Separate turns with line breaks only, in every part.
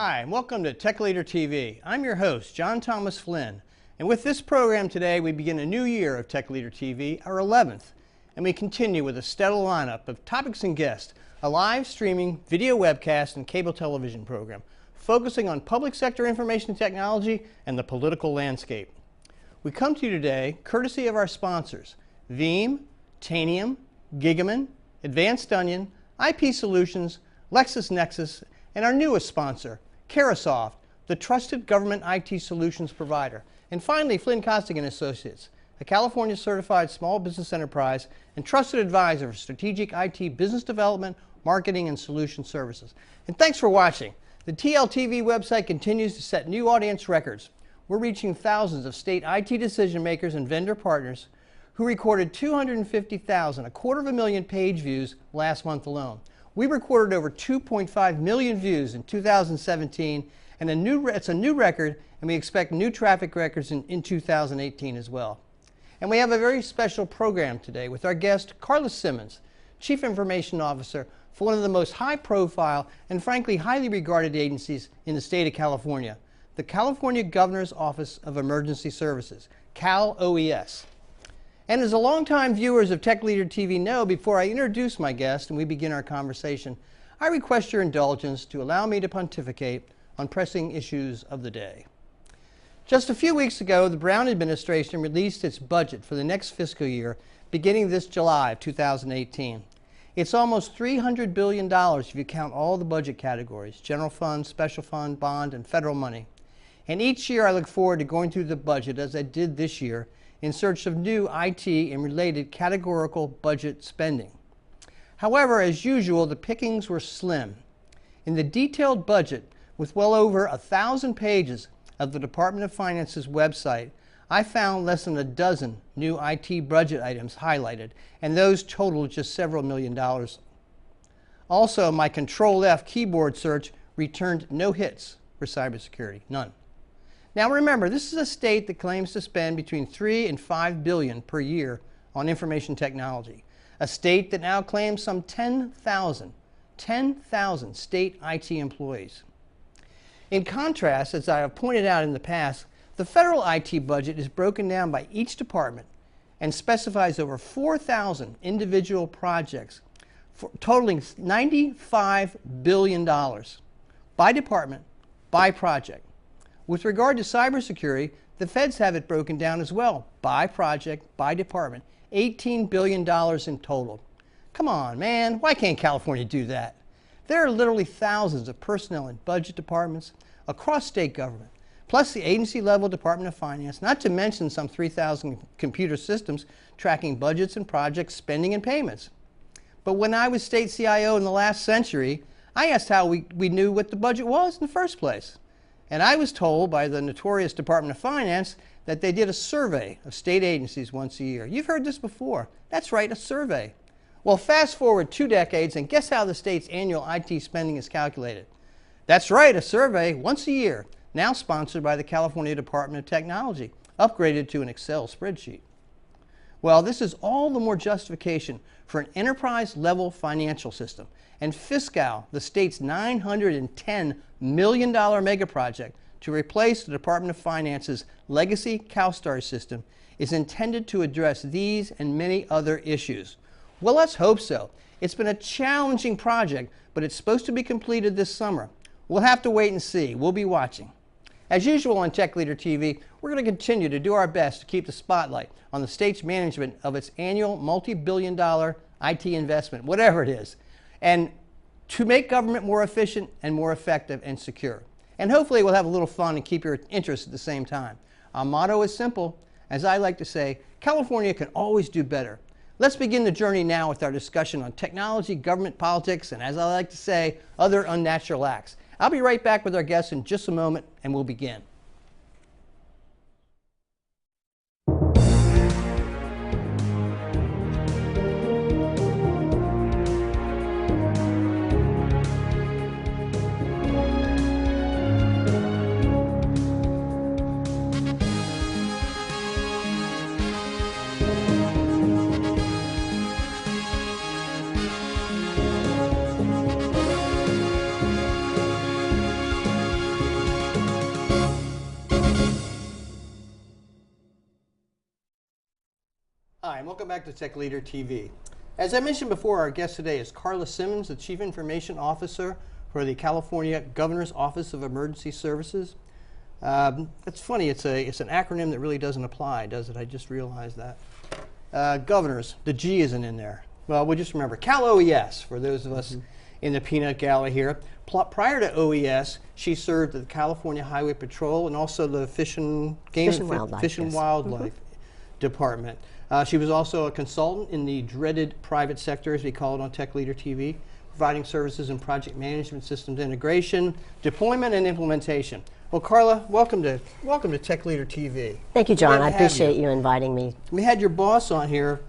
Hi, and welcome to Tech Leader TV. I'm your host, John Thomas Flynn. And with this program today, we begin a new year of Tech Leader TV, our 11th. And we continue with a stellar lineup of topics and guests, a live streaming video webcast and cable television program, focusing on public sector information technology and the political landscape. We come to you today courtesy of our sponsors, Veeam, Tanium, Gigaman, Advanced Onion, IP Solutions, LexisNexis, and our newest sponsor, Carahsoft, the trusted government IT solutions provider. And finally, Flynn Associates, a California certified small business enterprise and trusted advisor for strategic IT business development, marketing, and solution services. And thanks for watching. The TLTV website continues to set new audience records. We're reaching thousands of state IT decision makers and vendor partners who recorded 250,000, a quarter of a million page views last month alone. We recorded over 2.5 million views in 2017, and it's a new record, and we expect new traffic records in 2018 as well. And we have a very special program today with our guest, Carla Simmons, Chief Information Officer for one of the most high-profile and frankly highly regarded agencies in the state of California, the California Governor's Office of Emergency Services, CalOES. And as a longtime viewers of Tech Leader TV know, before I introduce my guest and we begin our conversation, I request your indulgence to allow me to pontificate on pressing issues of the day. Just a few weeks ago, the Brown administration released its budget for the next fiscal year, beginning this July of 2018. It's almost $300 billion if you count all the budget categories, general fund, special fund, bond, and federal money. And each year I look forward to going through the budget, as I did this year, in search of new IT and related categorical budget spending. However, as usual, the pickings were slim. In the detailed budget, with well over 1,000 pages of the Department of Finance's website, I found less than a dozen new IT budget items highlighted, and those totaled just several million dollars. Also, my Control-F keyboard search returned no hits for cybersecurity, none. Now remember, this is a state that claims to spend between $3 and $5 billion per year on information technology. A state that now claims some 10,000 state IT employees. In contrast, as I have pointed out in the past, the federal IT budget is broken down by each department and specifies over 4,000 individual projects, totaling $95 billion by department, by project. With regard to cybersecurity, the feds have it broken down as well, by project, by department, $18 billion in total. Come on, man, why can't California do that? There are literally thousands of personnel in budget departments across state government, plus the agency-level Department of Finance, not to mention some 3,000 computer systems tracking budgets and project spending and payments. But when I was state CIO in the last century, I asked how we knew what the budget was in the first place. And I was told by the notorious Department of Finance that they did a survey of state agencies once a year. You've heard this before. That's right, a survey. Well, fast forward 2 decades, and guess how the state's annual IT spending is calculated? That's right, a survey once a year, now sponsored by the California Department of Technology, upgraded to an Excel spreadsheet. Well, this is all the more justification for an enterprise-level financial system. And Fiscal, the state's $910 million mega project to replace the Department of Finance's legacy CalSTAR system, is intended to address these and many other issues. Well, let's hope so. It's been a challenging project, but it's supposed to be completed this summer. We'll have to wait and see. We'll be watching. As usual on Tech Leader TV, we're going to continue to do our best to keep the spotlight on the state's management of its annual multi-billion-dollar IT investment, whatever it is, and to make government more efficient and more effective and secure. And hopefully we'll have a little fun and keep your interest at the same time. Our motto is simple. As I like to say, California can always do better. Let's begin the journey now with our discussion on technology, government politics, and as I like to say, other unnatural acts. I'll be right back with our guests in just a moment, and we'll begin. Hi, and welcome back to Tech Leader TV. As I mentioned before, our guest today is Carla Simmons, the Chief Information Officer for the California Governor's Office of Emergency Services. It's funny, it's an acronym that really doesn't apply, does it? I just realized that. Governors, the G isn't in there. Well, we'll just remember CalOES, for those of us in the peanut gallery here. Prior to OES, she served at the California Highway Patrol and also the Fish and Wildlife Department. She was also a consultant in the dreaded private sector, as we call it on Tech Leader TV, providing services in project management, systems integration, deployment, and implementation. Well, Carla, welcome to Tech Leader TV.
Thank you, John. I appreciate you inviting me.
We had your boss on here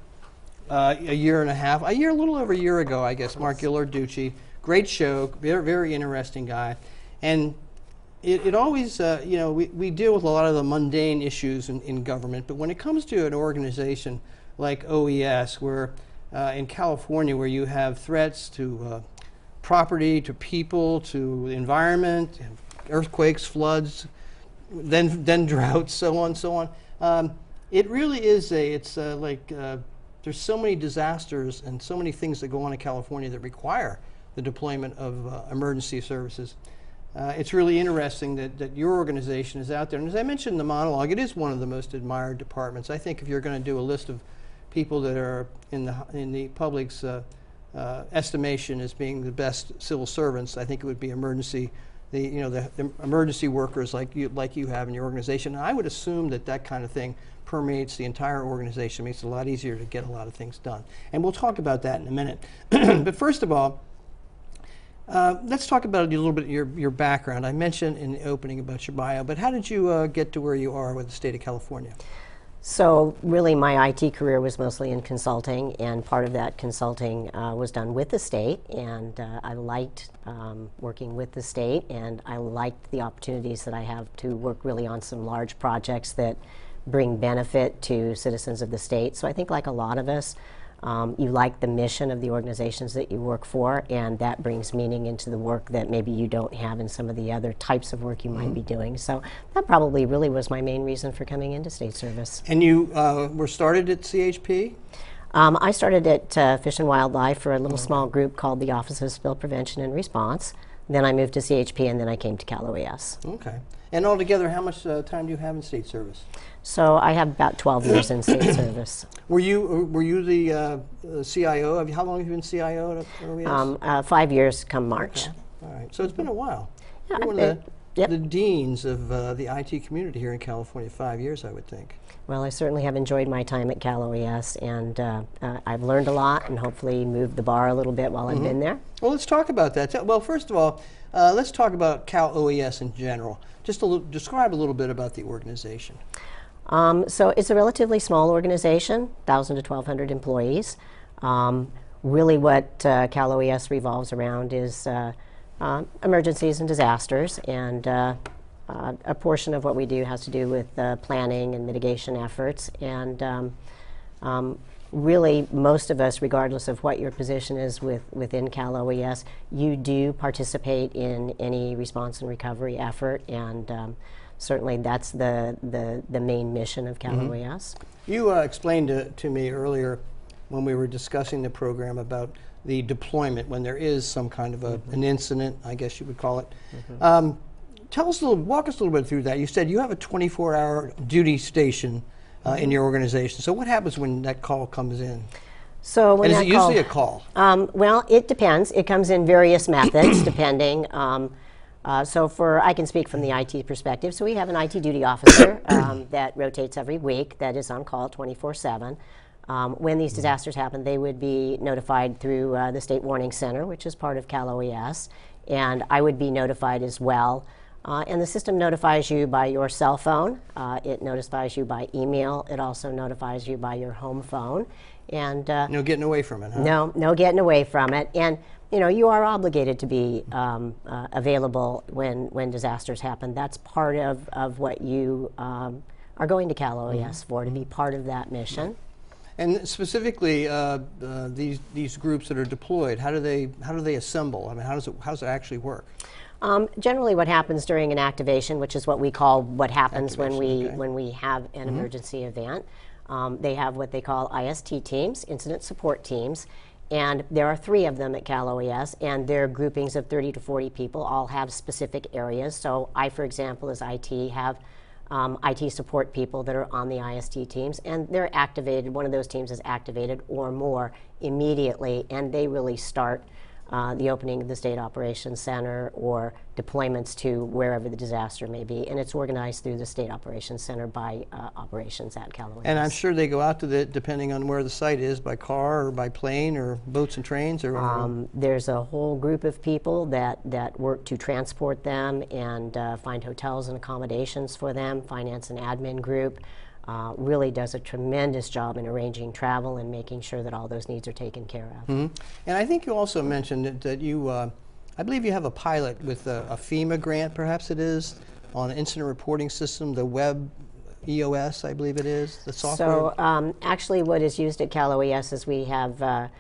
a little over a year ago, I guess, Mark Gillarducci. Great show, very, very interesting guy. And it always, we deal with a lot of the mundane issues in government, but when it comes to an organization like OES, where in California, where you have threats to property, to people, to the environment, earthquakes, floods, then droughts, so on. It really is there's so many disasters and so many things that go on in California that require the deployment of emergency services. It's really interesting that your organization is out there. And as I mentioned in the monologue, it is one of the most admired departments. I think if you're going to do a list of people that are in the public's estimation as being the best civil servants, I think it would be the emergency workers like you have in your organization. And I would assume that kind of thing permeates the entire organization, makes it a lot easier to get a lot of things done. And we'll talk about that in a minute. But first of all, let's talk about a little bit your background. I mentioned in the opening about your bio, but how did you get to where you are with the state of California?
So really my IT career was mostly in consulting, and part of that consulting was done with the state, and I liked working with the state, and I liked the opportunities that I have to work really on some large projects that bring benefit to citizens of the state. So I think like a lot of us, you like the mission of the organizations that you work for, and that brings meaning into the work that maybe you don't have in some of the other types of work you might be doing. So that probably really was my main reason for coming into state service.
And you were started at CHP?
I started at Fish and Wildlife for a little small group called the Office of Spill Prevention and Response. Then I moved to CHP, and then I came to CalOES.
Okay. And altogether, how much time do you have in state service?
So I have about 12 years in state service.
Were you the CIO? How long have you been CIO at OES?
5 years come March.
Okay. All right. So it's been a while.
Yeah,
You're one of the deans of the IT community here in California. 5 years, I would think.
Well, I certainly have enjoyed my time at CalOES, and I've learned a lot and hopefully moved the bar a little bit while I've been there.
Well, let's talk about that. Well, first of all, let's talk about CalOES in general. Just describe a little bit about the organization.
So it's a relatively small organization, 1,000 to 1,200 employees. Really what CalOES revolves around is emergencies and disasters, and a portion of what we do has to do with planning and mitigation efforts. And really, most of us, regardless of what your position is within CalOES, you do participate in any response and recovery effort, and certainly that's the main mission of CalOES.
You explained to me earlier when we were discussing the program about the deployment when there is some kind of an incident, I guess you would call it. Walk us a little bit through that. You said you have a 24-hour duty station in your organization. So what happens when that call comes in?
So when
is it usually a call?
Well, it depends. It comes in various methods depending. I can speak from the IT perspective. So we have an IT duty officer that rotates every week that is on call 24/7. When these disasters happen, they would be notified through the State Warning Center, which is part of CalOES, and I would be notified as well. And the system notifies you by your cell phone. It notifies you by email. It also notifies you by your home phone. And
no getting away from it, huh?
No getting away from it. And you are obligated to be available when disasters happen. That's part of what you are going to CalOES for, to be part of that mission.
And specifically, these groups that are deployed, how do they assemble? I mean, how does it actually work?
Generally, what happens during an activation, which is what we call what happens when we have an emergency event, They have what they call IST teams, incident support teams, and there are 3 of them at CalOES, and they're groupings of 30 to 40 people, all have specific areas. So I, for example, as IT, have IT support people that are on the IST teams, and they're activated, one of those teams is activated or more immediately, and they really start the opening of the State Operations Center or deployments to wherever the disaster may be. And it's organized through the State Operations Center by operations at CalOES.
And I'm sure they go out to depending on where the site is, by car or by plane or boats and trains? Or
there's a whole group of people that work to transport them and find hotels and accommodations for them. Finance and admin group really does a tremendous job in arranging travel and making sure that all those needs are taken care of.
Mm-hmm. And I think you also mentioned that you, I believe you have a pilot with a FEMA grant, perhaps it is, on an incident reporting system, the web EOS, I believe it is, the software.
So actually what is used at CalOES is we have a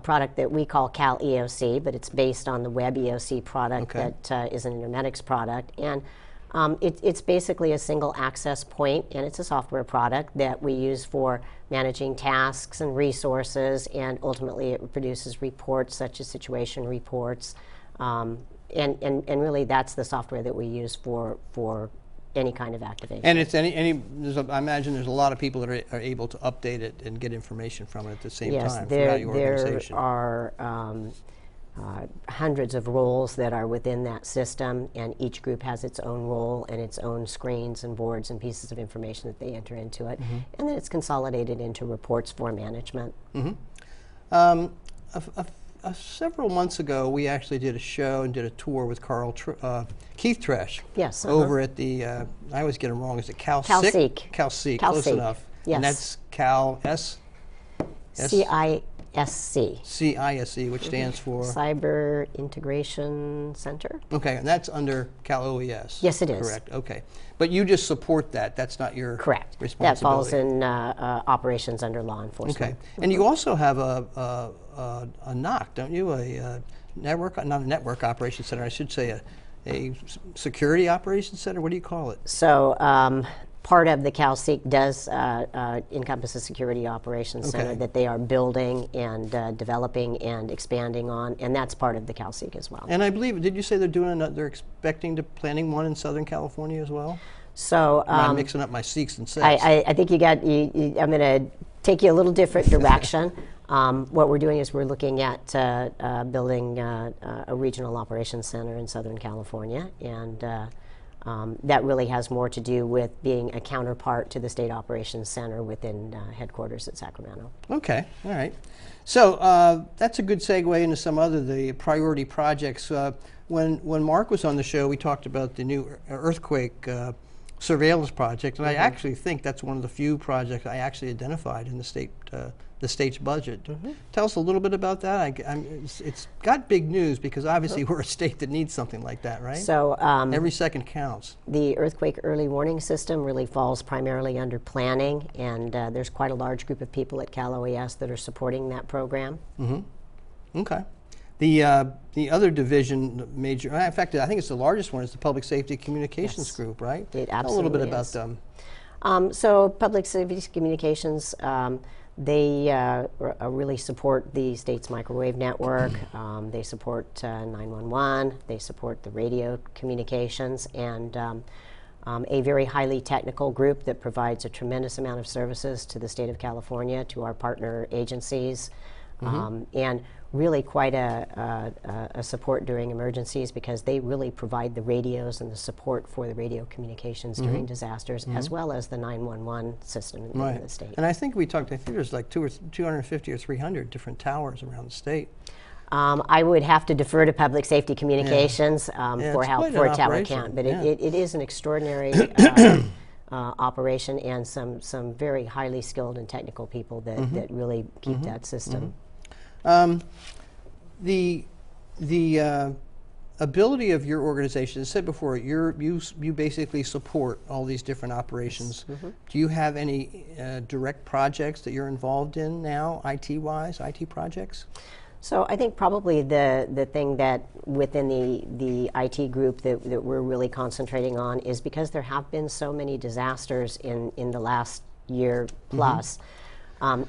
product that we call CalEOC, but it's based on the web EOC product that is an Intermedics product. And it's basically a single access point, and it's a software product that we use for managing tasks and resources, and ultimately it produces reports such as situation reports, and really that's the software that we use for any kind of activation.
And it's I imagine there's a lot of people that are able to update it and get information from it at the same time throughout your organization.
There are hundreds of roles that are within that system, and each group has its own role and its own screens and boards and pieces of information that they enter into it, and then it's consolidated into reports for management.
Several months ago, we actually did a show and did a tour with Keith Tresh.
Yes.
Over at the, I always get them wrong, is it
CalSeek?
CalSeek, close enough.
Yes.
And that's CalS? CISC, which stands for?
Cyber Integration Center.
Okay, and that's under CalOES.
Yes, it is.
Correct, okay. But you just support that, that's not your responsibility.
That falls in operations under law enforcement.
Okay, and you also have a NOC, don't you? A network, not a network operations center, I should say a security operations center, what do you call it?
So part of the CalSeek does encompass a security operations center that they are building and developing and expanding on, and that's part of the CalSeek as well.
And I believe, did you say they're expecting to planning one in Southern California as well?
So
I'm mixing up my Seeks and Sets.
I think I'm going to take you a little different direction. What we're doing is we're looking at building a regional operations center in Southern California, and that really has more to do with being a counterpart to the State Operations Center within headquarters at Sacramento. Okay,
all right. So that's a good segue into some other the priority projects. When Mark was on the show, we talked about the new earthquake surveillance project, and I actually think that's one of the few projects I actually identified in the state's budget. Tell us a little bit about that. It's got big news because obviously we're a state that needs something like that, right?
So
every second counts.
The earthquake early warning system really falls primarily under planning, and there's quite a large group of people at CalOES that are supporting that program.
Okay. The other division, major, in fact, I think it's the largest one, is the Public Safety Communications Group, right?
It absolutely
Tell a little bit
is.
about them.
So Public Safety Communications, they really support the state's microwave network. They support 911. They support the radio communications, and a very highly technical group that provides a tremendous amount of services to the state of California, to our partner agencies, and really quite a support during emergencies, because they really provide the radios and the support for the radio communications during disasters, as well as the 911 system in the state.
And I think we talked, I think there's like 250 or 300 different towers around the state.
I would have to defer to Public Safety Communications for a tower count, but it is an extraordinary operation, and some very highly skilled and technical people that really keep that system.
The ability of your organization, as I said before, you basically support all these different operations. Do you have any direct projects that you're involved in now, IT-wise, IT projects?
So I think probably the thing that within the IT group that we're really concentrating on is, because there have been so many disasters in the last year plus,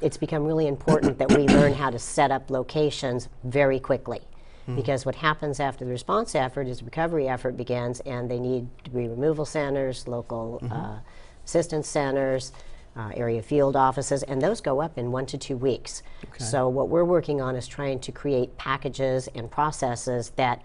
it's become really important that we learn how to set up locations very quickly. Because what happens after the response effort is the recovery effort begins, and they need debris removal centers, local assistance centers, area field offices, and those go up in 1 to 2 weeks.
Okay.
So what we're working on is trying to create packages and processes that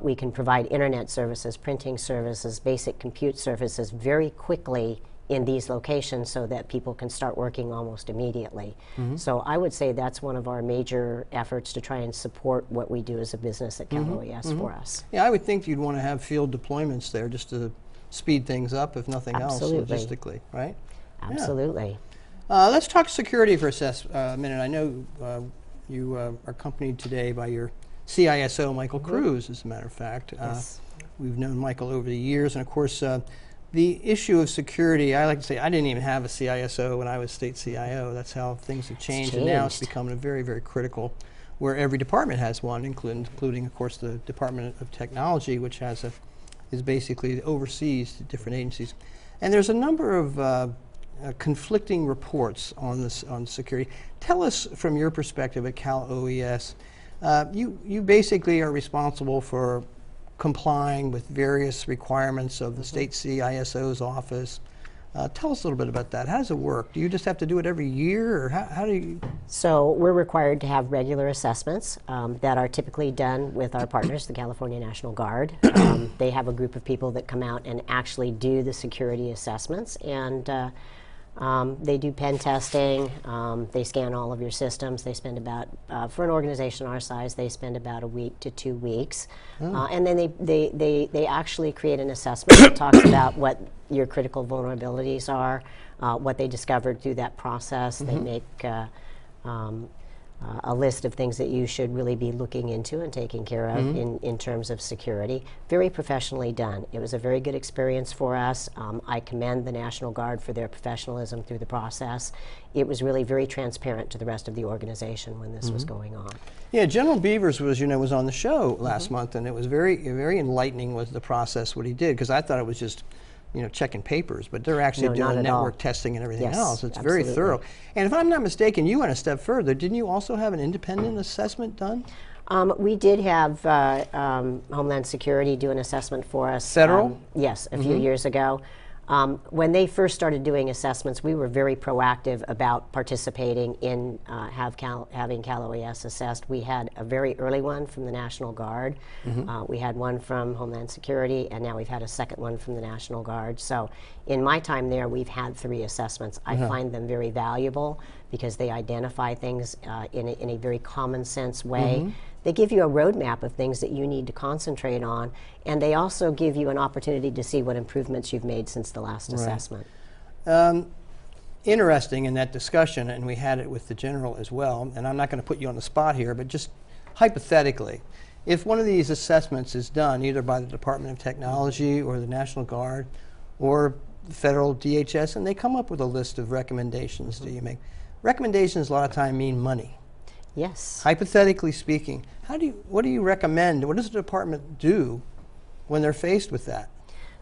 we can provide internet services, printing services, basic compute services very quickly in these locations so that people can start working almost immediately. So I would say that's one of our major efforts to try and support what we do as a business at CalOES for us.
Yeah, I would think you'd want to have field deployments there just to speed things up, if nothing else, logistically, right?
Absolutely.
Yeah. Let's talk security for a minute. I know you are accompanied today by your CISO, Michael Cruz, as a matter of fact.
Yes.
We've known Michael over the years, and of course, the issue of security, I like to say, I didn't even have a CISO when I was state CIO. That's how things have changed, and now it's become a very, very critical, where every department has one, including of course, the Department of Technology, which has is basically oversees the different agencies. And there's a number of conflicting reports on security. Tell us, from your perspective at CalOES, you basically are responsible for complying with various requirements of the state CISO's office. Tell us a little bit about that. How does it work? Do you just have to do it every year, or how do you?
So we're required to have regular assessments that are typically done with our partners, the California National Guard. They have a group of people that come out and actually do the security assessments, and they do pen testing. They scan all of your systems. They spend about, for an organization our size, they spend about a week to 2 weeks. And then they actually create an assessment that talks about what your critical vulnerabilities are, what they discovered through that process. They make a list of things that you should really be looking into and taking care of in terms of security. Very professionally done. It was a very good experience for us. I commend the National Guard for their professionalism through the process. It was really very transparent to the rest of the organization when this was going on.
Yeah, General Beavers was on the show last month, and it was very enlightening was the process, what he did, because I thought it was just checking papers, but they're actually doing network testing and everything else. It's very thorough. And if I'm not mistaken, you went a step further. Didn't you also have an independent assessment done?
We did have Homeland Security do an assessment for us.
Federal?
Yes, a few years ago. When they first started doing assessments, we were very proactive about participating in having CalOES assessed. We had a very early one from the National Guard. We had one from Homeland Security, and now we've had a second one from the National Guard. So in my time there, we've had 3 assessments. I find them very valuable because they identify things in a very common sense way. They give you a roadmap of things that you need to concentrate on, and they also give you an opportunity to see what improvements you've made since the last assessment.
Interesting in that discussion, and we had it with the General as well, and I'm not going to put you on the spot here, but just hypothetically, if one of these assessments is done either by the Department of Technology or the National Guard or the federal DHS, and they come up with a list of recommendations that you make. Recommendations a lot of time mean money.
Yes.
Hypothetically speaking, what do you recommend? What does the department do when they're faced with that?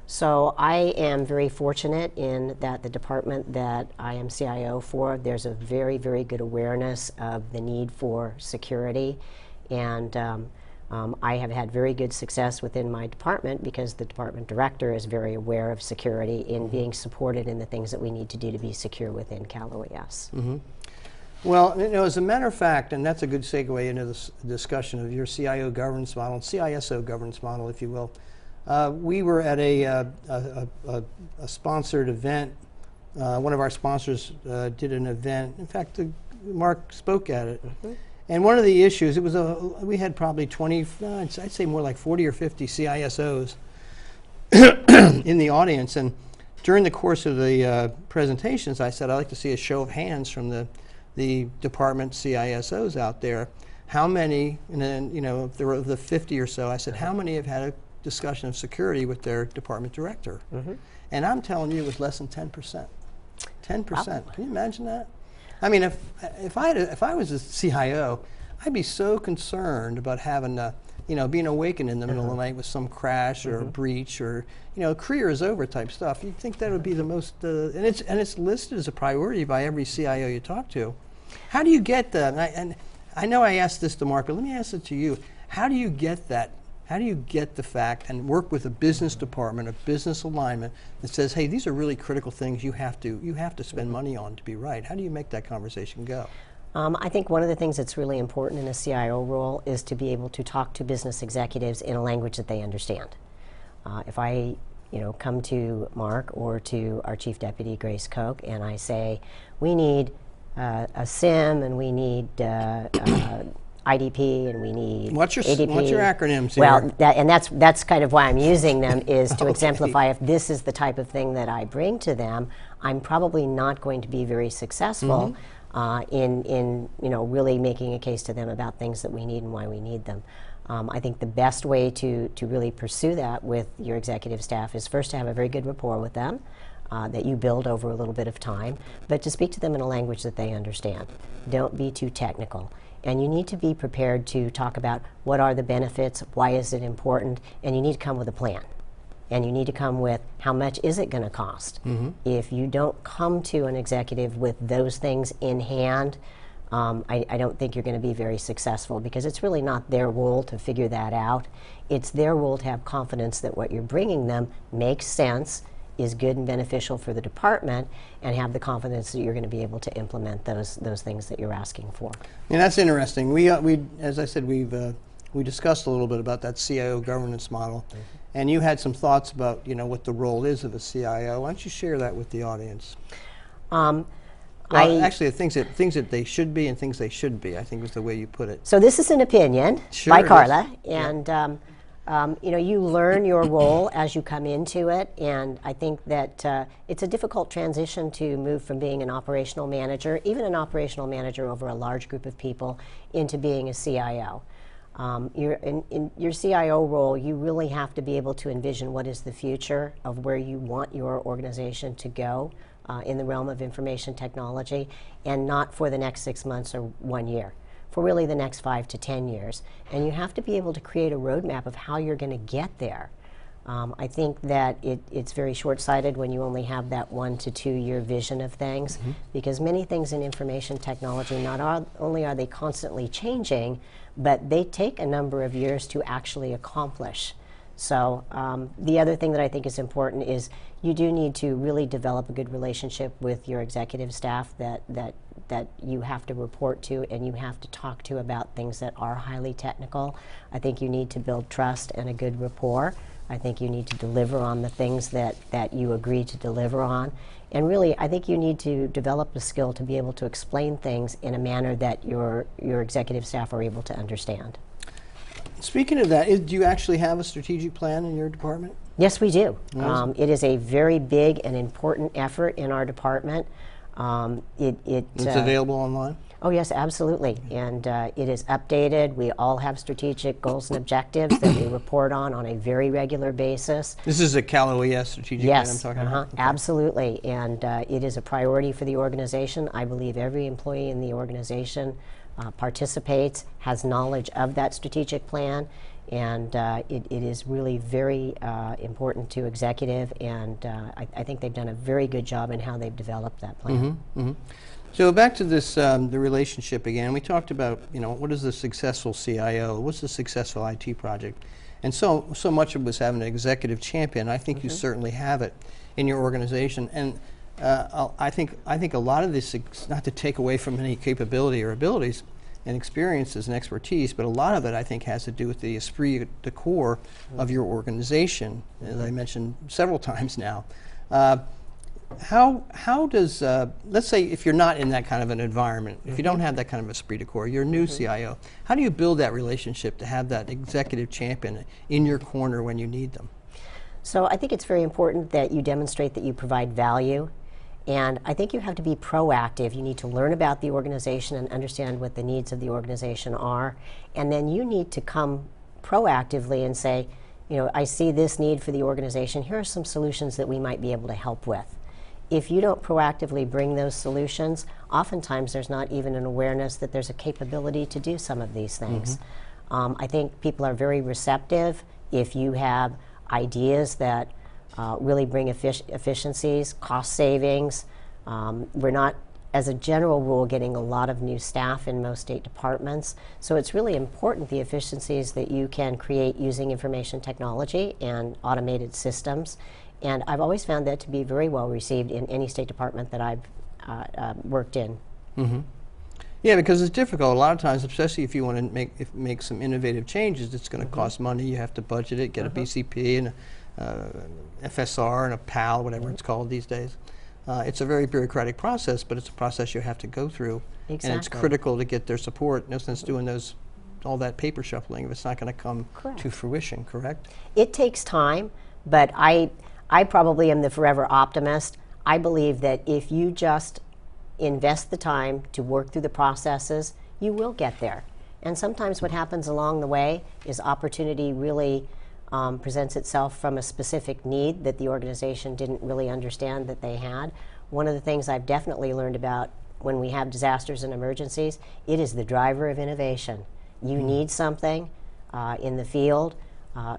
So I am very fortunate in that the department that I am CIO for, there's a very, very good awareness of the need for security, and I have had very good success within my department because the department director is very aware of security in being supported in the things that we need to do to be secure within CalOES.
Well, as a matter of fact, and that's a good segue into this discussion of your CIO governance model, CISO governance model, if you will. We were at a sponsored event. One of our sponsors did an event. In fact, Mark spoke at it. And one of the issues, we had probably 20, I'd say more like 40 or 50 CISOs in the audience. And during the course of the presentations, I said, I'd like to see a show of hands from the department CISOs out there. How many, and then, if there were the 50 or so, I said, how many have had a discussion of security with their department director? And I'm telling you, it was less than 10%. 10%. Can you imagine that? I mean, if I was a CIO, I'd be so concerned about having being awakened in the middle of the night with some crash or a breach or, career is over type stuff. You'd think that would be the most, and it's listed as a priority by every CIO you talk to. How do you get that? And I know I asked this to Mark, but let me ask it to you. How do you get that? How do you get the fact and work with a business department, a business alignment that says, hey, these are really critical things you have to spend money on to be right? How do you make that conversation go?
I think one of the things that's really important in a CIO role is to be able to talk to business executives in a language that they understand. If I come to Mark or to our Chief Deputy, Grace Koch, and I say, we need a SIM and we need IDP and we need ADP.
What's your acronyms here?
Well, that's kind of why I'm using them, is to exemplify if this is the type of thing that I bring to them, I'm probably not going to be very successful in really making a case to them about things that we need and why we need them. I think the best way to really pursue that with your executive staff is first to have a very good rapport with them that you build over a little bit of time, but to speak to them in a language that they understand. Don't be too technical. And you need to be prepared to talk about what are the benefits, why is it important, and you need to come with a plan. And you need to come with how much is it going to cost. If you don't come to an executive with those things in hand, I don't think you're going to be very successful, because it's really not their role to figure that out. It's their role to have confidence that what you're bringing them makes sense, is good and beneficial for the department, and have the confidence that you're going to be able to implement those things that you're asking for.
And that's interesting. We as I said, we discussed a little bit about that CIO governance model, and you had some thoughts about what the role is of a CIO. Why don't you share that with the audience? Actually, things that they should be and things they shouldn't be, I think was the way you put it.
So this is an opinion by Carla, and you learn your role as you come into it, and I think that it's a difficult transition to move from being an operational manager, even an operational manager over a large group of people, into being a CIO. In your CIO role, you really have to be able to envision what is the future of where you want your organization to go in the realm of information technology, and not for the next 6 months or 1 year, for really the next 5 to 10 years. And you have to be able to create a roadmap of how you're going to get there. I think that it's very short-sighted when you only have that 1 to 2 year vision of things, because many things in information technology, not only are they constantly changing, but they take a number of years to actually accomplish. So the other thing that I think is important is you do need to really develop a good relationship with your executive staff that you have to report to and you have to talk to about things that are highly technical. I think you need to build trust and a good rapport. I think you need to deliver on the things that you agree to deliver on. And really, I think you need to develop a skill to be able to explain things in a manner that your executive staff are able to understand.
Speaking of that, do you actually have a strategic plan in your department?
Yes, we do. It is a very big and important effort in our department.
It's available online?
Oh yes, absolutely. And it is updated. We all have strategic goals and objectives that we report on a very regular basis.
This is a CalOES strategic plan I'm talking about?
Okay. Absolutely. And it is a priority for the organization. I believe every employee in the organization participates, has knowledge of that strategic plan, and it is really very important to executive, and I think they've done a very good job in how they've developed that plan.
So back to this, the relationship again. We talked about, what is the successful CIO? What's the successful IT project? And so much of it was having an executive champion. I think you certainly have it in your organization. And I think a lot of this, not to take away from any capability or abilities and experiences and expertise, but a lot of it I think has to do with the esprit de corps of your organization, as I mentioned several times now. How does, let's say if you're not in that kind of an environment, if you don't have that kind of esprit de corps, you're a new CIO, how do you build that relationship to have that executive champion in your corner when you need them?
So I think it's very important that you demonstrate that you provide value, and I think you have to be proactive. You need to learn about the organization and understand what the needs of the organization are, and then you need to come proactively and say, I see this need for the organization. Here are some solutions that we might be able to help with. If you don't proactively bring those solutions, oftentimes there's not even an awareness that there's a capability to do some of these things. I think people are very receptive if you have ideas that really bring efficiencies, cost savings. We're not, as a general rule, getting a lot of new staff in most state departments. So it's really important, the efficiencies that you can create using information technology and automated systems. And I've always found that to be very well received in any state department that I've worked in.
Mm-hmm. Yeah, because it's difficult a lot of times, especially if you want to make some innovative changes. It's going to cost money. You have to budget it, get a BCP and a FSR and a PAL, whatever it's called these days. It's a very bureaucratic process, but it's a process you have to go through.
Exactly.
And it's critical to get their support. No sense doing all that paper shuffling if it's not going to come to fruition, correct?
It takes time, but I probably am the forever optimist. I believe that if you just invest the time to work through the processes, you will get there. And sometimes what happens along the way is opportunity really presents itself from a specific need that the organization didn't really understand that they had. One of the things I've definitely learned about when we have disasters and emergencies, it is the driver of innovation. You need something in the field,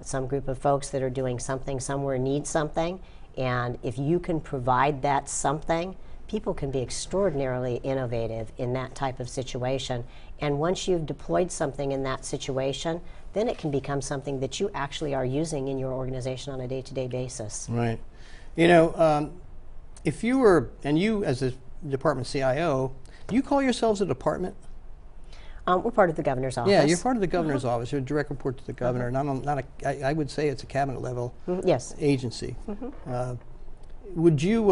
some group of folks that are doing something somewhere need something, and if you can provide that something, people can be extraordinarily innovative in that type of situation. And once you've deployed something in that situation, then it can become something that you actually are using in your organization on a day-to-day basis.
Right. You know, if you were, and you as a department CIO, do you call yourselves a department?
We're part of the governor's office.
Yeah, you're part of the governor's office. You're a direct report to the governor. I would say it's a cabinet level agency. Would you,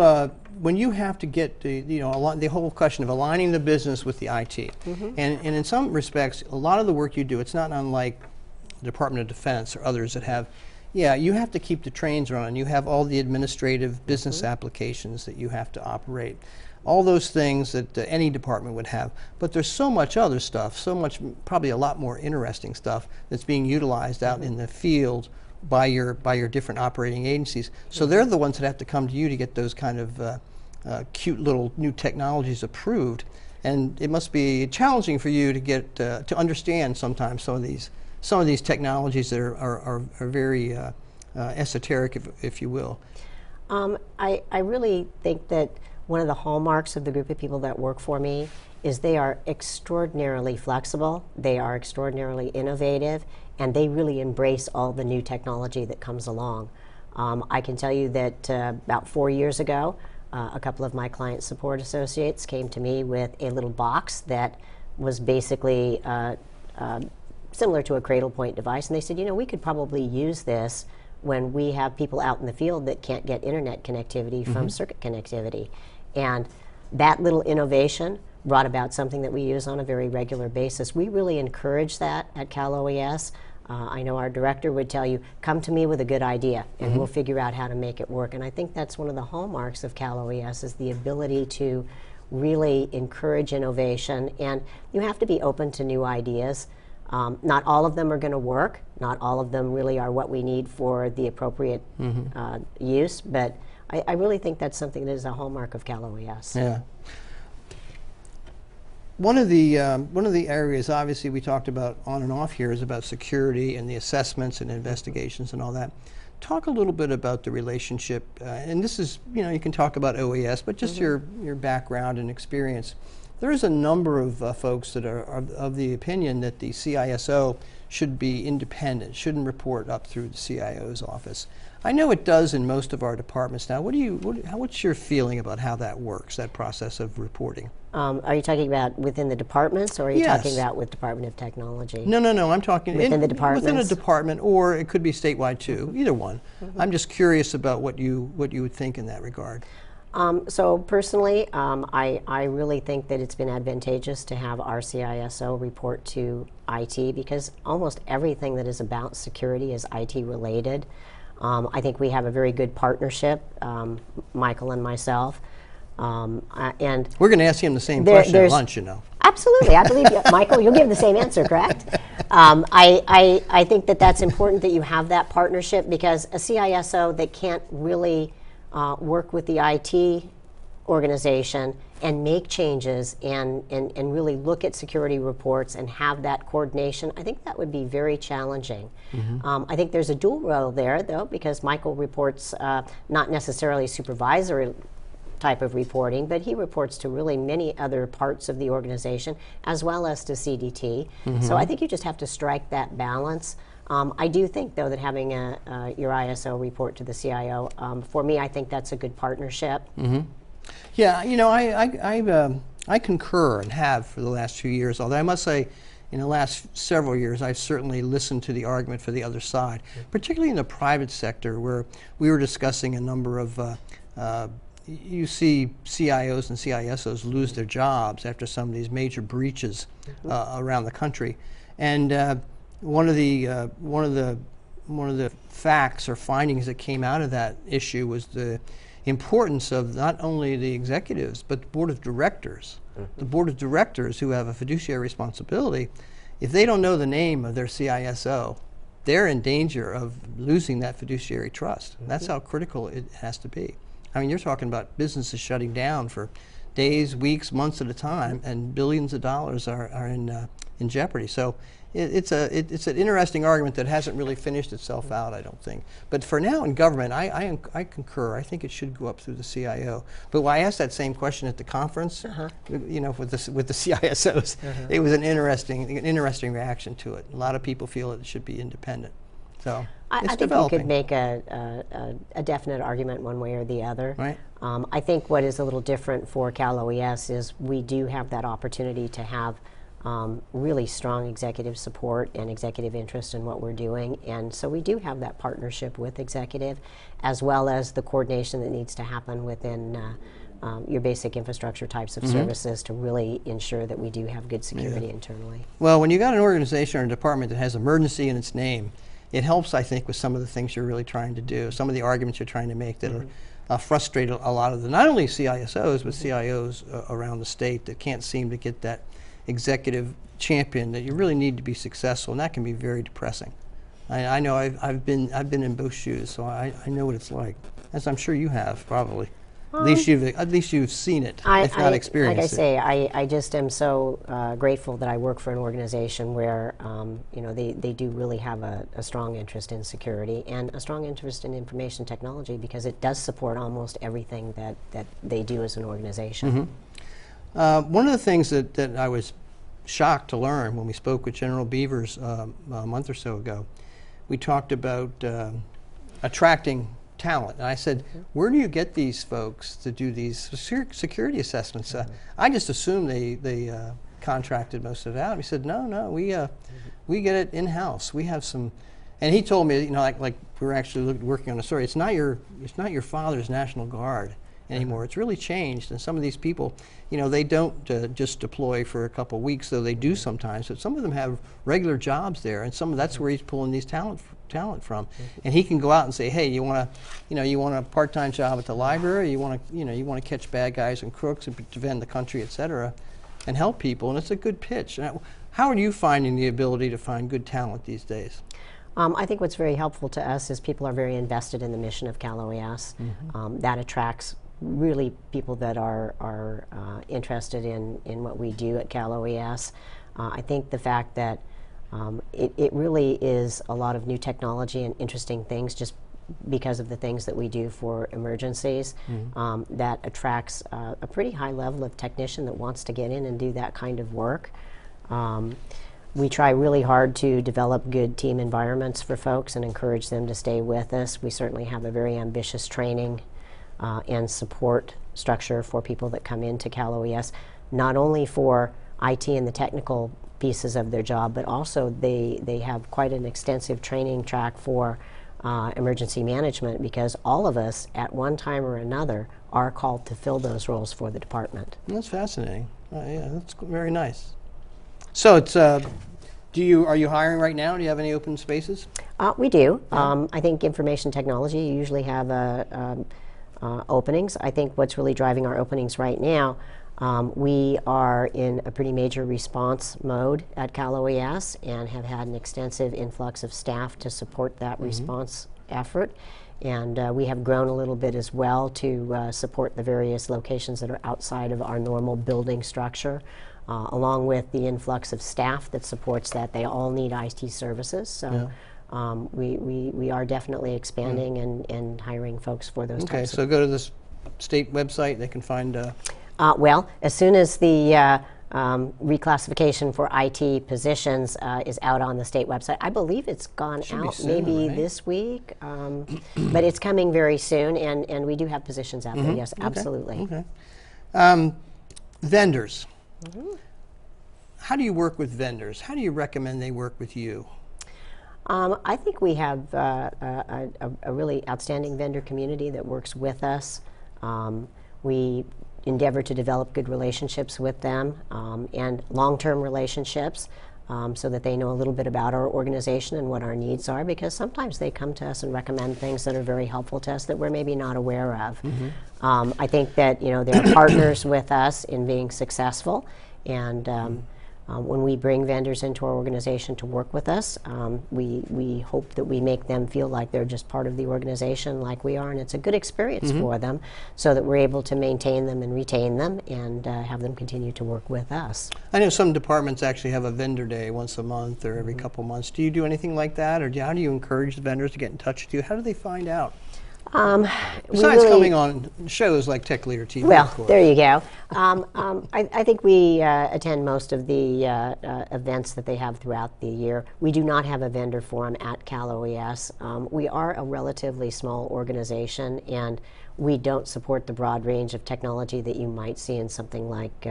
when you have to get the whole question of aligning the business with the IT, and in some respects, a lot of the work you do, it's not unlike the Department of Defense or others that have, you have to keep the trains running. You have all the administrative business applications that you have to operate. All those things that any department would have. But there's so much other stuff, so much, probably a lot more interesting stuff that's being utilized out in the field by your different operating agencies. So they're the ones that have to come to you to get those kind of cute little new technologies approved. And it must be challenging for you to get to understand sometimes some of these technologies that are very esoteric, if you will.
I really think that one of the hallmarks of the group of people that work for me is they are extraordinarily flexible, they are extraordinarily innovative, and they really embrace all the new technology that comes along. I can tell you that about 4 years ago, a couple of my client support associates came to me with a little box that was basically similar to a cradle point device, and they said, we could probably use this when we have people out in the field that can't get internet connectivity from circuit connectivity. And that little innovation brought about something that we use on a very regular basis. We really encourage that at CalOES. I know our director would tell you, come to me with a good idea and we'll figure out how to make it work. And I think that's one of the hallmarks of CalOES, is the ability to really encourage innovation. And you have to be open to new ideas. Not all of them are going to work. Not all of them really are what we need for the appropriate use, but I really think that's something that is a hallmark of CalOES.
Yeah. One of the areas, obviously, we talked about on and off here is about security and the assessments and investigations and all that. Talk a little bit about the relationship, and this is, you can talk about OES, but just your background and experience. There is a number of folks that are of the opinion that the CISO should be independent, shouldn't report up through the CIO's office. I know it does in most of our departments now. What's your feeling about how that works, that process of reporting?
Are you talking about within the departments, or are you talking about with Department of Technology?
No, I'm talking
within the departments?
Within a department, or it could be statewide too, either one. I'm just curious about what you would think in that regard.
So personally, I really think that it's been advantageous to have our CISO report to IT, because almost everything that is about security is IT related. I think we have a very good partnership, Michael and myself. And
we're going to ask him the same question at lunch,
Absolutely. I believe, Michael, you'll give the same answer, correct? I think that that's important that you have that partnership, because a CISO that can't really work with the IT organization and make changes and really look at security reports and have that coordination, I think that would be very challenging. I think there's a dual role there, though, because Michael reports not necessarily supervisory type of reporting, but he reports to really many other parts of the organization as well as to CDT. So I think you just have to strike that balance. I do think, though, that having your ISO report to the CIO, for me, I think that's a good partnership.
Yeah, you know, I concur and have for the last few years, although I must say in the last several years I've certainly listened to the argument for the other side, particularly in the private sector where we were discussing a number of, you see CIOs and CISOs lose their jobs after some of these major breaches around the country. And one of the facts or findings that came out of that issue was the importance of not only the executives but the board of directors. The board of directors, who have a fiduciary responsibility, if they don't know the name of their CISO, they're in danger of losing that fiduciary trust. That's how critical it has to be. I mean, you're talking about businesses shutting down for days, weeks, months at a time, and billions of dollars are in jeopardy. So it's an interesting argument that hasn't really finished itself out, I don't think. But for now in government, I concur. I think it should go up through the CIO. But when I asked that same question at the conference, you know, with the CISOs, it was an interesting reaction to it. A lot of people feel it should be independent. So
I think you could make a definite argument one way or the other.
Right.
I think what is a little different for CalOES is we do have that opportunity to have really strong executive support and executive interest in what we're doing, and so we do have that partnership with executive as well as the coordination that needs to happen within your basic infrastructure types of services to really ensure that we do have good security internally.
Well, when you got an organization or a department that has emergency in its name, it helps, I think, with some of the things you're really trying to do, some of the arguments you're trying to make that are frustrate a lot of the, not only CISOs, but CIOs around the state that can't seem to get that executive champion that you really need to be successful, and that can be very depressing. I know I've been in both shoes, so I know what it's like, as I'm sure you have probably. At least you've seen it, if not experienced it.
Like I say, I just am so grateful that I work for an organization where you know, they do really have a strong interest in security and a strong interest in information technology, because it does support almost everything that they do as an organization.
One of the things that I was shocked to learn when we spoke with General Beavers a month or so ago, we talked about attracting talent. And I said, where do you get these folks to do these security assessments? I just assumed they contracted most of it out. He said, no, we get it in-house. We have some, and he told me, you know, like we're actually working on a story. It's not your father's National Guard anymore. It's really changed, and some of these people, you know, they don't just deploy for a couple of weeks, though they do sometimes, but some of them have regular jobs there, and that's where he's pulling these talent from. And he can go out and say, hey, you want a part-time job at the library, you want to catch bad guys and crooks and defend the country, etc., and help people, and it's a good pitch. Now, how are you finding the ability to find good talent these days?
I think what's very helpful to us is people are very invested in the mission of CalOES. That attracts really people that are interested in what we do at CalOES. I think the fact that it really is a lot of new technology and interesting things just because of the things that we do for emergencies, that attracts a pretty high level of technician that wants to get in and do that kind of work. We try really hard to develop good team environments for folks and encourage them to stay with us. We certainly have a very ambitious training and support structure for people that come into CalOES, not only for IT and the technical pieces of their job, but also they have quite an extensive training track for emergency management, because all of us at one time or another are called to fill those roles for the department.
That's fascinating. Yeah, that's very nice. So it's are you hiring right now? Do you have any open spaces?
We do. I think information technology, you usually have openings. I think what's really driving our openings right now We are in a pretty major response mode at CalOES and have had an extensive influx of staff to support that response effort. And we have grown a little bit as well to support the various locations that are outside of our normal building structure, along with the influx of staff that supports that. They all need IT services. So we are definitely expanding and hiring folks for those
Okay,
types
so go to this state website, they can find
well, as soon as the reclassification for IT positions is out on the state website, I believe it's gone out
soon,
maybe
right?
this week, but it's coming very soon, and we do have positions out there, yes, absolutely.
Okay. Vendors. How do you work with vendors? How do you recommend they work with you?
I think we have a really outstanding vendor community that works with us. We endeavor to develop good relationships with them and long-term relationships so that they know a little bit about our organization and what our needs are, because sometimes they come to us and recommend things that are very helpful to us that we're maybe not aware of. I think that they're partners with us in being successful, and when we bring vendors into our organization to work with us, we hope that we make them feel like they're just part of the organization like we are, and it's a good experience for them, so that we're able to maintain them and retain them and have them continue to work with us.
I know some departments actually have a vendor day once a month or every couple months. Do you do anything like that, or how do you encourage the vendors to get in touch with you? How do they find out? Besides coming on shows like Tech Leader TV,
well,
of course.
there you go. I think we attend most of the events that they have throughout the year. We do not have a vendor forum at CalOES. We are a relatively small organization, and we don't support the broad range of technology that you might see in something like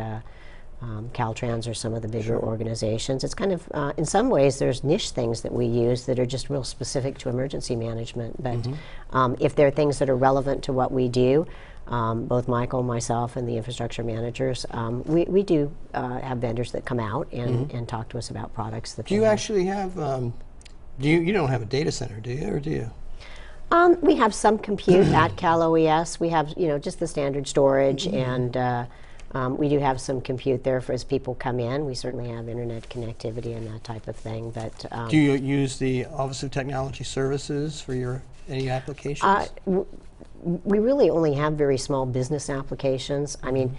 Caltrans or some of the bigger organizations. It's kind of, in some ways, there's niche things that we use that are just real specific to emergency management. But if there are things that are relevant to what we do, both Michael, myself, and the infrastructure managers, we do have vendors that come out and talk to us about products that
do you actually have, you don't have a data center, do you, or do you?
We have some compute at CalOES. We have, just the standard storage, and we do have some compute there for as people come in. We certainly have internet connectivity and that type of thing. But
do you use the Office of Technology Services for any applications?
We really only have very small business applications. I mean,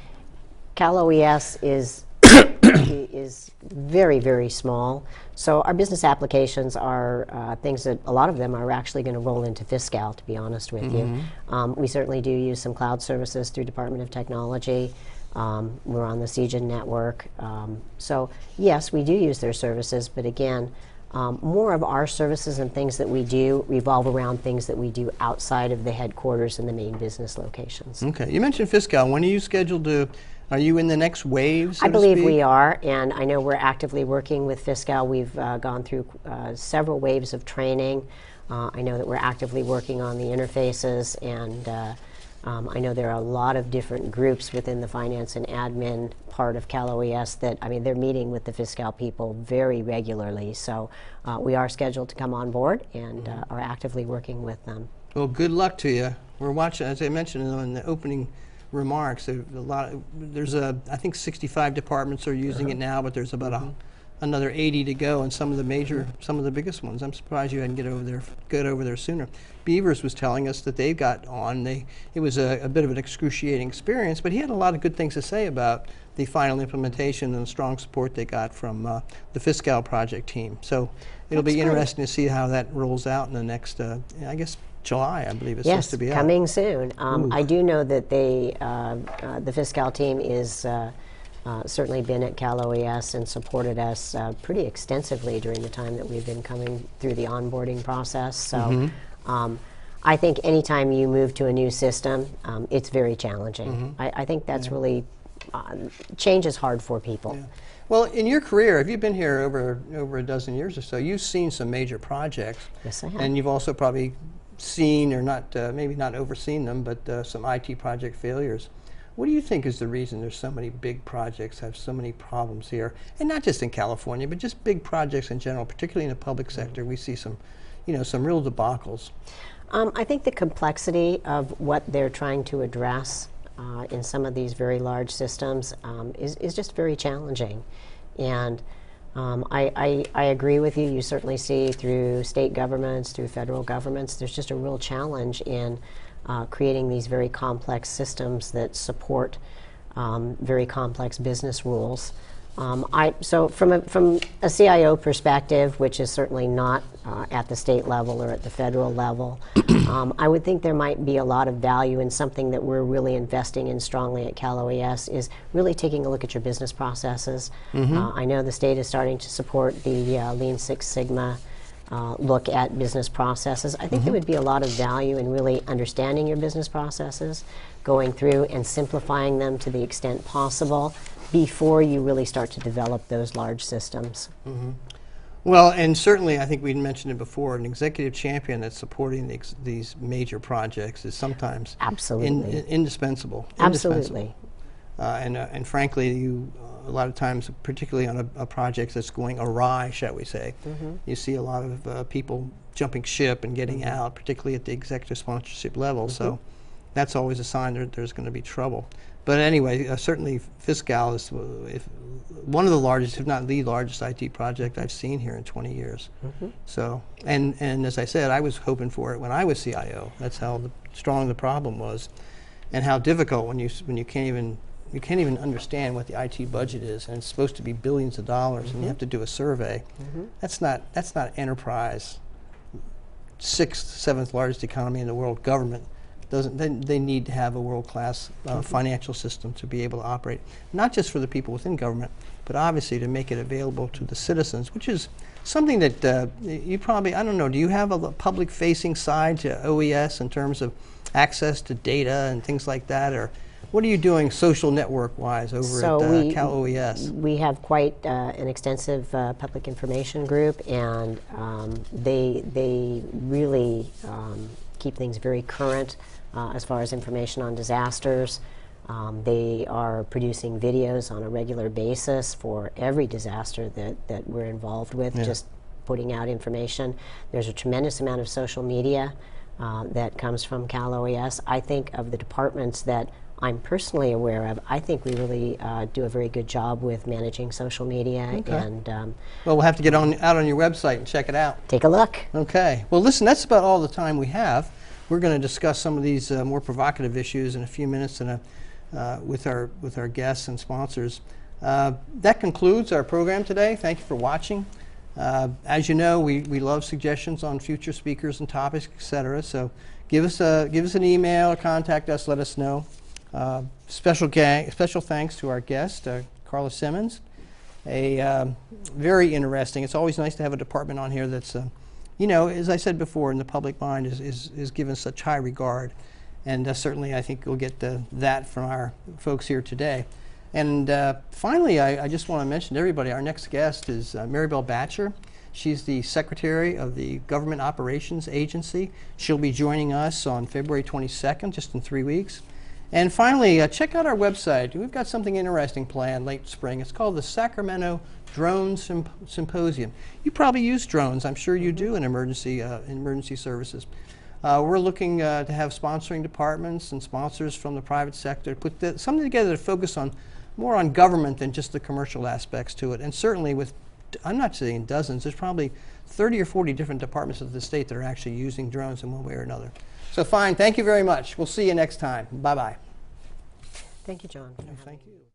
CalOES is very, very small. So our business applications are things that a lot of them are actually going to roll into Fiscal, to be honest with you. We certainly do use some cloud services through Department of Technology. We're on the CGN network. So yes, we do use their services, but again, more of our services and things that we do revolve around things that we do outside of the headquarters and the main business locations.
Okay, you mentioned Fiscal. When are you scheduled to, are you in the next wave, so
I believe
to speak?
we are, and I know we're actively working with Fiscal. We've gone through several waves of training. I know that we're actively working on the interfaces, and I know there are a lot of different groups within the finance and admin part of CalOES that, they're meeting with the Fiscal people very regularly. So we are scheduled to come on board and are actively working with them.
Well, good luck to you. We're watching, as I mentioned in the opening remarks, there's I think 65 departments are using it now, but there's about another 80 to go, and some of the biggest ones. I'm surprised you hadn't get over there sooner. Beavers was telling us that they got on. It was a bit of an excruciating experience, but he had a lot of good things to say about the final implementation and the strong support they got from the Fiscal project team. So it'll be interesting to see how that rolls out in the next, I guess, July, I believe it's supposed to be out.
Yes, coming soon. I do know that the Fiscal team is certainly been at CalOES and supported us pretty extensively during the time that we've been coming through the onboarding process. So I think anytime you move to a new system, it's very challenging. I think that's really, change is hard for people.
Yeah. Well, in your career, have you been here over a dozen years or so? You've seen some major projects.
Yes, I have.
And you've also probably seen, or not, maybe not overseen them, but some IT project failures. What do you think is the reason there's so many big projects, have so many problems here? And not just in California, but just big projects in general, particularly in the public sector. We see some, some real debacles.
I think the complexity of what they're trying to address in some of these very large systems is just very challenging. And I agree with you. You certainly see through state governments, through federal governments, there's just a real challenge in creating these very complex systems that support very complex business rules. So from a CIO perspective, which is certainly not at the state level or at the federal level, I would think there might be a lot of value in something that we're really investing in strongly at CalOES, is really taking a look at your business processes. I know the state is starting to support the Lean Six Sigma look at business processes. I think there would be a lot of value in really understanding your business processes, going through and simplifying them to the extent possible before you really start to develop those large systems.
Well, and certainly, I think we mentioned it before, an executive champion that's supporting these major projects is sometimes indispensable.
Absolutely.
And frankly, a lot of times, particularly on a project that's going awry, shall we say, you see a lot of people jumping ship and getting out, particularly at the executive sponsorship level. So that's always a sign that there's going to be trouble. But anyway, certainly Fiscal is one of the largest, if not the largest IT project I've seen here in 20 years. So, and as I said, I was hoping for it when I was CIO. That's how strong the problem was, and how difficult when you can't even understand what the IT budget is, and it's supposed to be billions of dollars, and you have to do a survey. That's not enterprise. Sixth, seventh largest economy in the world, government. They need to have a world-class financial system to be able to operate, not just for the people within government, but obviously to make it available to the citizens, which is something that you probably, I don't know, do you have a public-facing side to OES in terms of access to data and things like that, or what are you doing social network-wise over at CalOES?
We have quite an extensive public information group, and they really keep things very current as far as information on disasters. They are producing videos on a regular basis for every disaster that we're involved with, just putting out information. There's a tremendous amount of social media that comes from CalOES. I think of the departments that I'm personally aware of, I think we really do a very good job with managing social media. And
well, we'll have to get out on your website and check it out.
Take a look.
Okay. Well, listen, that's about all the time we have. We're going to discuss some of these more provocative issues in a few minutes with our guests and sponsors. That concludes our program today. Thank you for watching. As you know, we love suggestions on future speakers and topics, etc. So give us an email or contact us. Let us know. Special thanks to our guest, Carla Simmons. Very interesting. It's always nice to have a department on here that's, you know, as I said before, in the public mind is given such high regard. And certainly I think we'll get that from our folks here today. And finally, I just want to mention to everybody, our next guest is Maribel Batcher. She's the Secretary of the Government Operations Agency. She'll be joining us on February 22nd, just in 3 weeks. And finally, check out our website. We've got something interesting planned late spring. It's called the Sacramento Drone Symposium. You probably use drones. I'm sure you do in emergency services. We're looking to have sponsoring departments and sponsors from the private sector, put something together to focus more on government than just the commercial aspects to it. And certainly with, I'm not saying dozens, there's probably 30 or 40 different departments of the state that are actually using drones in one way or another. So fine, thank you very much. We'll see you next time. Bye-bye.
Thank you, John.
Thank you.